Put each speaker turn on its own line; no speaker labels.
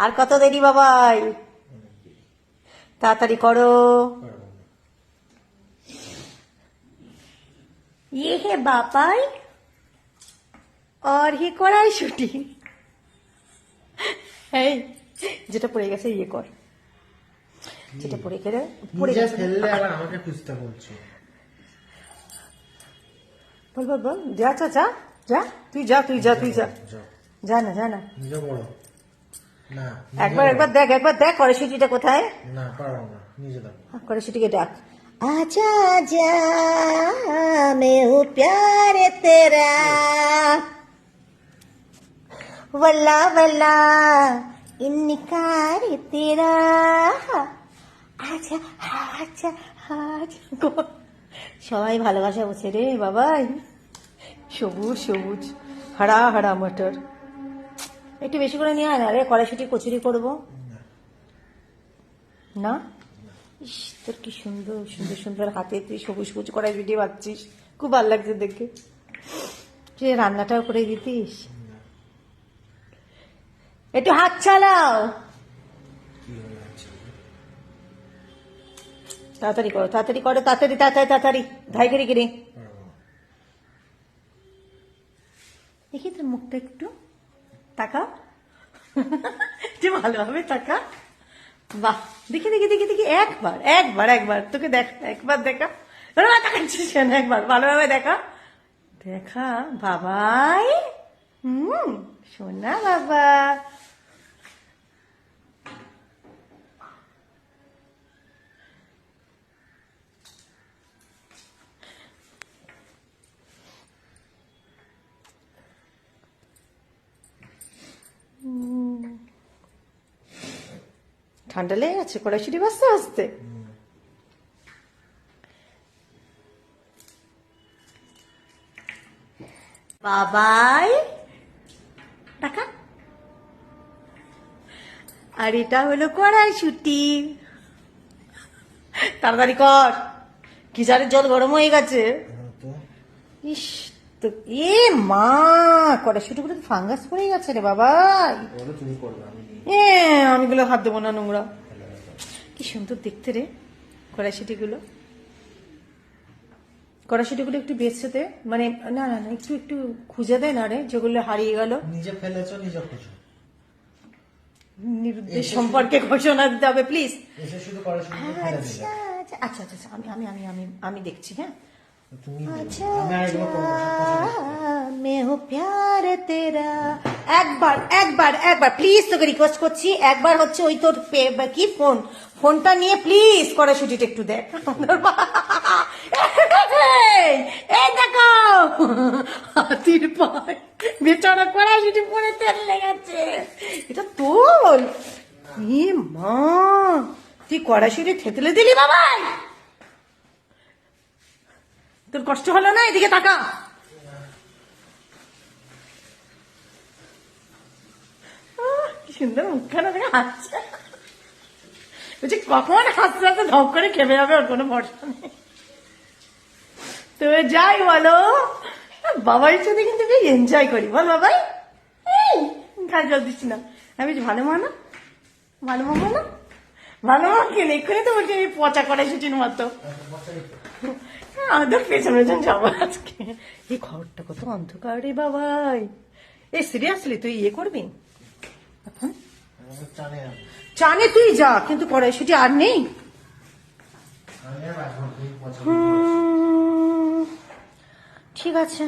আর কত দেরি বাবাই, তাড়াতাড়ি করো। ये है बापाई और ये কড়াইশুঁটি। এই যেটা পড়ে গেছে ইয়ে কর, যেটা পড়ে গেলে পড়ে গেছে
ফেললে আবার আমাকে খুঁজতে বলছো।
বল বল বল, যা যা যা যা, তুই যা তুই যা তুই যা, যা না যা না।
নিজে বড় না,
একবার একবার দেখ, একবার দেখ কড়াইশুঁটিটা কোথায়।
না পারো না, নিজে দাও।
কড়াইশুঁটিকে ডাক। आजा आजा मैं हूँ प्यार तेरा, वल्ला वल्ला इनकार तेरा, आजा आजा आजा। সবাই ভালোবাসা বসে রে বাবাই, সবুজ সবুজ হারা হারা মটর। একটু বেশি করে নিয়ে আয় না রে, কড়াইশুঁটি কচুরি করবো না। ইস তোর কি সুন্দর সুন্দর সুন্দর হাতে তুই সবুজ সবুজ কড়াইশুঁটি বাচ্ছিস, খুব ভালো লাগছে দেখে। তুই রান্নাটাও করে দিতিস, একটু হাত চালাও। তাড়াতাড়ি করো তাড়াতাড়ি করো, তাড়াতাড়ি তাড়াতাড়ি তাড়াতাড়ি ধাই করে কিনে দেখি তোর মুখটা একটু তাকা, একটু ভালোভাবে তাকা। বাহ, দেখি দেখি দেখি দেখি, একবার একবার একবার তোকে দেখ, একবার দেখা, তাকাচ্ছিস কেন, একবার ভালোভাবে দেখা দেখা বাবাই। শোনা বাবা, ঠান্ডা লেগে গেছে কড়াইশুঁটি বাজতে আসতে। বাবাই টাকা, আর এটা হলো কড়াইশুঁটি। তাড়াতাড়ি কর, গিজারের জল গরম হয়ে গেছে। ইস তো এ মা, কড়াইশুঁটি গুলো ফাঙ্গাস পড়ে গেছে রে বাবাই।
তুমি করবে,
আমি গুলো হাত দেবো না, নোংরা। কি সুন্দর দেখতে রে কড়াইশুঁটি গুলো, কড়াইশুঁটি গুলো একটু বেছে দে, মানে না না না একটু একটু খুঁজে দে না রে, যেগুলো হারিয়ে গেল।
নিজে ফেলেছো নিজে খুঁজো,
নিরুদ্দেশ সম্পর্কে ঘোষণা দিতে হবে প্লিজ।
এসে শুধু কড়াইশুঁটি ফেলে দিলে।
আচ্ছা আচ্ছা আচ্ছা, আমি আমি আমি আমি আমি দেখছি। হ্যাঁ
তুমি
আচ্ছা
আমি আরেকবার করবো,
मैं हूँ प्यार तेरा। একবার একবার একবার প্লিজ তোকে রিকোয়েস্ট করছি, একবার হচ্ছে ওই তোর কি ফোনটা নিয়ে প্লিজ কড়াইশুঁটিটা একটু দেখ। এই দেখো হাতির পায় বেচারা কড়াইশুঁটি পরে তেল লেগেছে, এটা তোল। এ মা, তুই কড়াইশুঁটি থেতলে দিলি বাবাই, তোর কষ্ট হলো না? এদিকে তাকা, কি সুন্দর মুখখানা দেখে হাসছে, বলছি কখন হাসতে হাসতে ধপ করে খেপে যাবে, ওর কোনো ভরসা নেই। তো যাই বলো, বাবাই সাথে কিন্তু বেশ এনজয় করি, বল বাবাই। খাই জল দিচ্ছি না আমি, ভালো মা না, ভালো মা না, ভালো মা কেন এক্ষুনি তো বলছি পচা কড়াইশুঁটির মতো। আমাদের পেছন পেছন যাবো আজকে। এই ঘরটা কত অন্ধকার রে বাবাই। এই সিরিয়াসলি তুই ইয়ে করবি চানে, তুই যা, কিন্তু কড়াইশুঁটি আর নেই। ঠিক আছে।